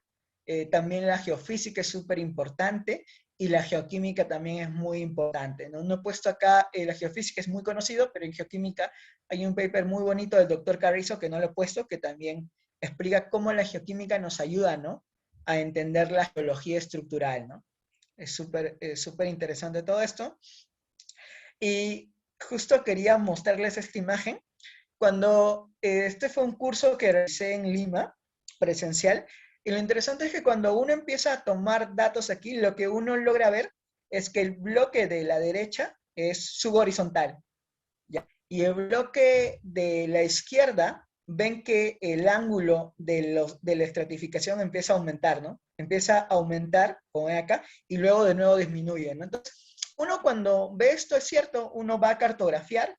también la geofísica es súper importante, y la geoquímica también es muy importante, ¿no? No he puesto acá, la geofísica es muy conocido, pero en geoquímica hay un paper muy bonito del doctor Carrizo que no lo he puesto, que también explica cómo la geoquímica nos ayuda, ¿no? A entender la geología estructural, ¿no? Es súper interesante todo esto. Y justo quería mostrarles esta imagen. Cuando este fue un curso que realicé en Lima, presencial, y lo interesante es que cuando uno empieza a tomar datos aquí, lo que uno logra ver es que el bloque de la derecha es subhorizontal, ¿ya? Y el bloque de la izquierda, ven que el ángulo de la estratificación empieza a aumentar, ¿no? Empieza a aumentar, como ven acá, y luego de nuevo disminuye, ¿no? Entonces, uno cuando ve esto es cierto, uno va a cartografía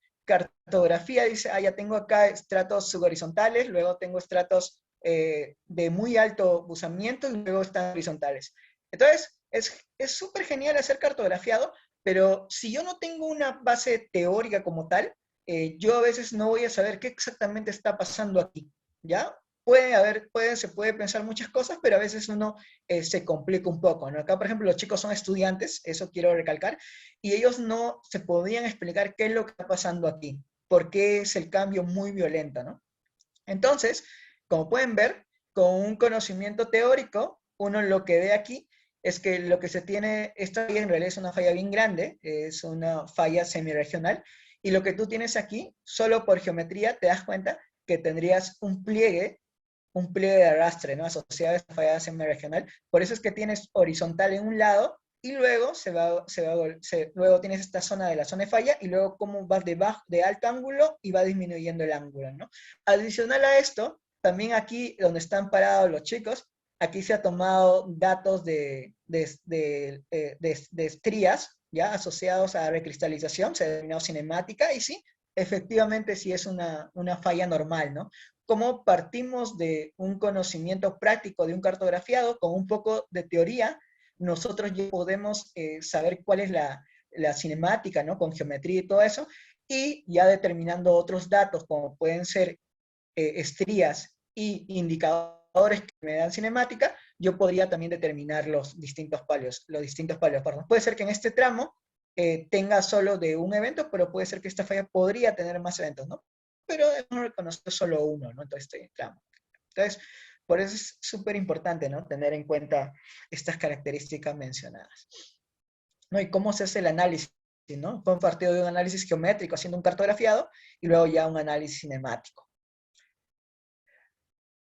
dice, ya tengo acá estratos subhorizontales, luego tengo estratos de muy alto buzamiento y luego están horizontales. Entonces, es súper genial hacer cartografiado, pero si yo no tengo una base teórica como tal, yo a veces no voy a saber qué exactamente está pasando aquí, ¿ya? Se puede pensar muchas cosas, pero a veces uno se complica un poco, ¿no? Acá, por ejemplo, los chicos son estudiantes, eso quiero recalcar, y ellos no se podían explicar qué es lo que está pasando aquí, por qué es el cambio muy violento, ¿no? Entonces, como pueden ver, con un conocimiento teórico, uno lo que ve aquí es que lo que se tiene, esta falla en realidad es una falla bien grande, es una falla semiregional, y lo que tú tienes aquí, solo por geometría, te das cuenta que tendrías un pliegue de arrastre, ¿no? Asociado a esta falla semiregional. Por eso es que tienes horizontal en un lado y luego luego tienes esta zona de la zona de falla y luego cómo vas de alto ángulo y va disminuyendo el ángulo, ¿no? Adicional a esto, también aquí donde están parados los chicos, aquí se ha tomado datos de estrías, ¿ya? Asociados a recristalización, se ha denominado cinemática, y sí, efectivamente sí es una falla normal, ¿no? Como partimos de un conocimiento práctico de un cartografiado con un poco de teoría, nosotros ya podemos saber cuál es la cinemática, ¿no? Con geometría y todo eso, y ya determinando otros datos como pueden ser estrías y indicadores que me dan cinemática, yo podría también determinar los distintos palios, perdón. Puede ser que en este tramo tenga solo de un evento, pero puede ser que esta falla podría tener más eventos, ¿no? Pero hemos reconocido solo uno, ¿no? Entonces, este tramo. Entonces, por eso es súper importante, ¿no? Tener en cuenta estas características mencionadas. ¿No? Y cómo se hace el análisis, ¿no? Fue un partido de un análisis geométrico haciendo un cartografiado y luego ya un análisis cinemático.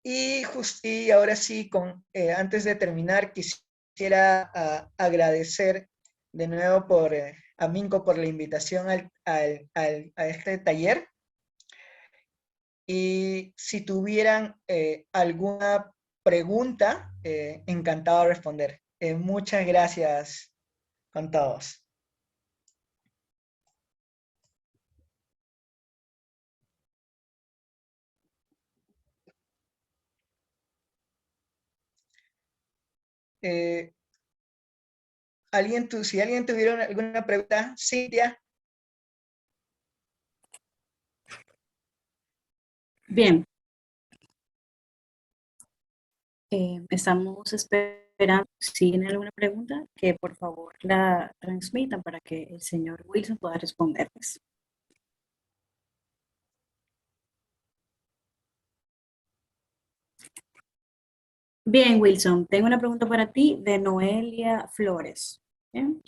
Y ahora sí, antes de terminar, quisiera agradecer de nuevo a Minco por la invitación a este taller. Y si tuvieran alguna pregunta, encantado de responder. Muchas gracias con todos. Eh, si alguien tuviera alguna pregunta, Cintia. Bien, estamos esperando, si tienen alguna pregunta, que por favor la transmitan para que el señor Wilson pueda responderles. Bien, Wilson, tengo una pregunta para ti de Noelia Flores. ¿Bien?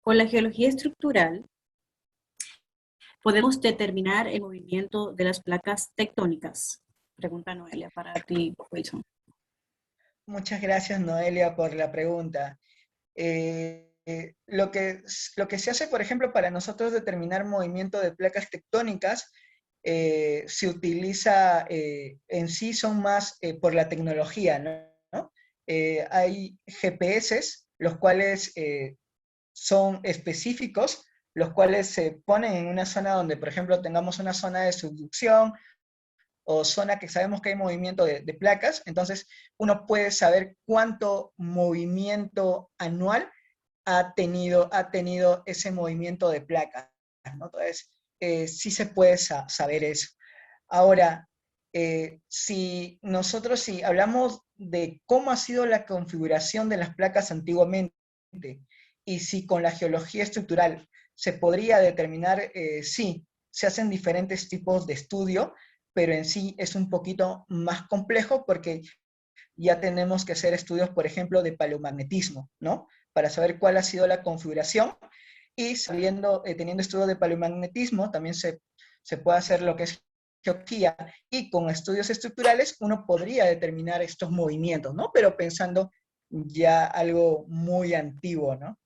Con la geología estructural, ¿podemos determinar el movimiento de las placas tectónicas? Pregunta Noelia para ti, Wilson. Muchas gracias, Noelia, por la pregunta. Lo que se hace, por ejemplo, para nosotros determinar movimiento de placas tectónicas se utiliza en sí son más por la tecnología, ¿no? Hay GPS, los cuales son específicos, los cuales se ponen en una zona donde, por ejemplo, tengamos una zona de subducción o zona que sabemos que hay movimiento de placas, entonces uno puede saber cuánto movimiento anual ha tenido ese movimiento de placas, ¿no? Entonces, sí se puede saber eso. Ahora, si hablamos de cómo ha sido la configuración de las placas antiguamente y si con la geología estructural se podría determinar, sí, se hacen diferentes tipos de estudio, pero en sí es un poquito más complejo porque ya tenemos que hacer estudios, por ejemplo, de paleomagnetismo, ¿no? Para saber cuál ha sido la configuración y teniendo estudios de paleomagnetismo, también se puede hacer lo que es geología y con estudios estructurales uno podría determinar estos movimientos, ¿no? Pero pensando ya algo muy antiguo, ¿no?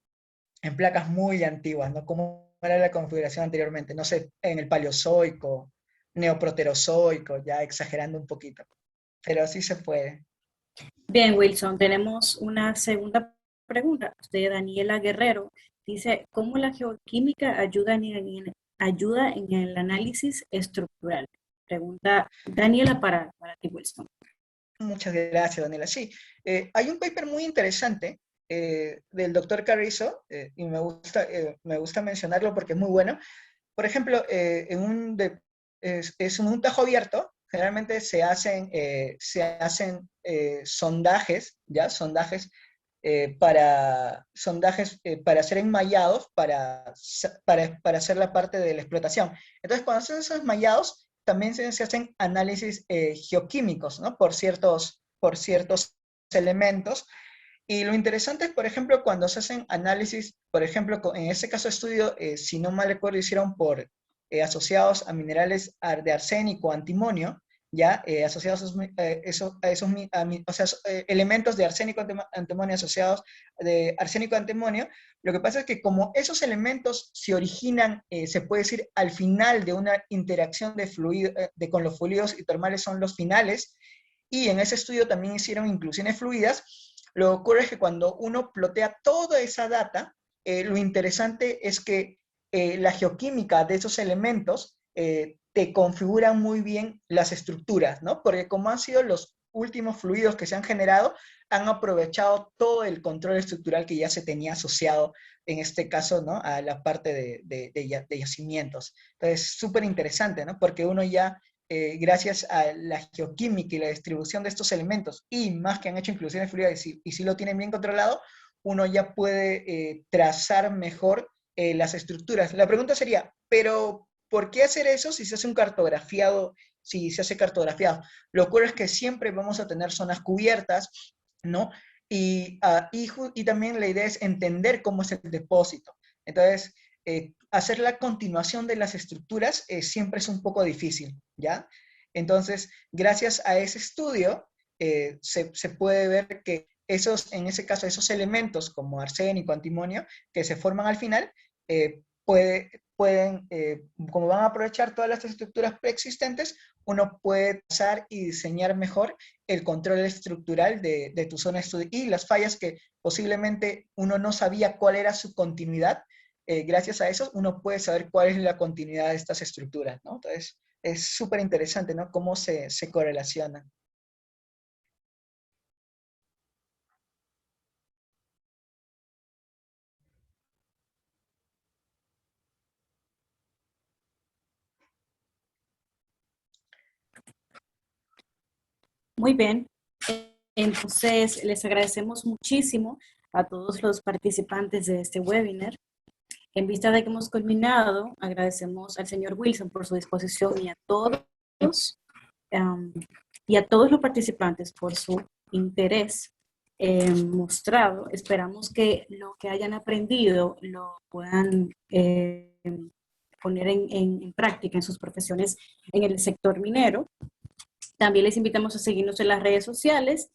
En placas muy antiguas, ¿no? Como era la configuración anteriormente, no sé, en el Paleozoico, Neoproterozoico, ya exagerando un poquito, pero sí se puede. Bien, Wilson, tenemos una segunda pregunta de Daniela Guerrero. Dice, ¿cómo la geoquímica ayuda en el análisis estructural? Pregunta Daniela para ti, Wilson. Muchas gracias, Daniela. Sí, hay un paper muy interesante del doctor Carrizo, y me gusta mencionarlo porque es muy bueno. Por ejemplo, es en un tajo abierto, generalmente se hacen sondajes, ¿ya? Para ser enmallados para hacer la parte de la explotación. Entonces, cuando hacen esos enmallados, también se hacen análisis geoquímicos, ¿no? Por ciertos elementos. Y lo interesante es, por ejemplo, cuando se hacen análisis, por ejemplo, en este caso de estudio, si no mal recuerdo, hicieron por asociados a minerales de arsénico, antimonio, ya asociados elementos de arsénico, antimonio asociados de arsénico, antimonio. Lo que pasa es que como esos elementos se originan, se puede decir, al final de una interacción con los fluidos y termales son los finales, y en ese estudio también hicieron inclusiones fluidas. Lo que ocurre es que cuando uno plotea toda esa data, lo interesante es que la geoquímica de esos elementos te configura muy bien las estructuras, ¿no? Porque como han sido los últimos fluidos que se han generado, han aprovechado todo el control estructural que ya se tenía asociado, en este caso, ¿no? A la parte de yacimientos. Entonces, súper interesante, ¿no? Porque uno ya gracias a la geoquímica y la distribución de estos elementos, y más que han hecho inclusiones fluidas y si lo tienen bien controlado, uno ya puede trazar mejor las estructuras. La pregunta sería, ¿pero por qué hacer eso si se hace un cartografiado? Si se hace cartografiado, lo que ocurre es que siempre vamos a tener zonas cubiertas, ¿no? Y también la idea es entender cómo es el depósito. Entonces, hacer la continuación de las estructuras siempre es un poco difícil, ¿ya? Entonces, gracias a ese estudio, se puede ver que en ese caso, esos elementos como arsénico, antimonio, que se forman al final, pueden, como van a aprovechar todas las estructuras preexistentes, uno puede trazar y diseñar mejor el control estructural de tu zona de estudio y las fallas que posiblemente uno no sabía cuál era su continuidad. Gracias a eso uno puede saber cuál es la continuidad de estas estructuras, ¿no? Entonces, es súper interesante, ¿no? Cómo se correlacionan. Muy bien. Entonces, les agradecemos muchísimo a todos los participantes de este webinar. En vista de que hemos culminado, agradecemos al señor Wilson por su disposición um, y a todos los participantes por su interés mostrado. Esperamos que lo que hayan aprendido lo puedan poner en práctica en sus profesiones en el sector minero. También les invitamos a seguirnos en las redes sociales,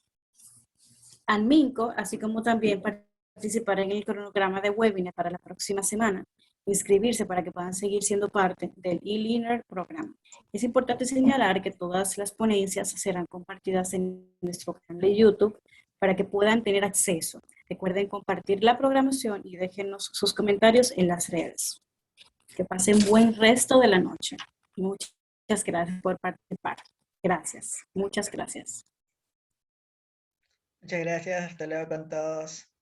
Minco, así como también participar en el cronograma de webinar para la próxima semana. inscribirse para que puedan seguir siendo parte del eLearner programa. Es importante señalar que todas las ponencias serán compartidas en nuestro canal de YouTube para que puedan tener acceso. Recuerden compartir la programación y déjenos sus comentarios en las redes. Que pasen buen resto de la noche. Muchas gracias por participar. Gracias. Muchas gracias. Muchas gracias. Hasta luego con todos.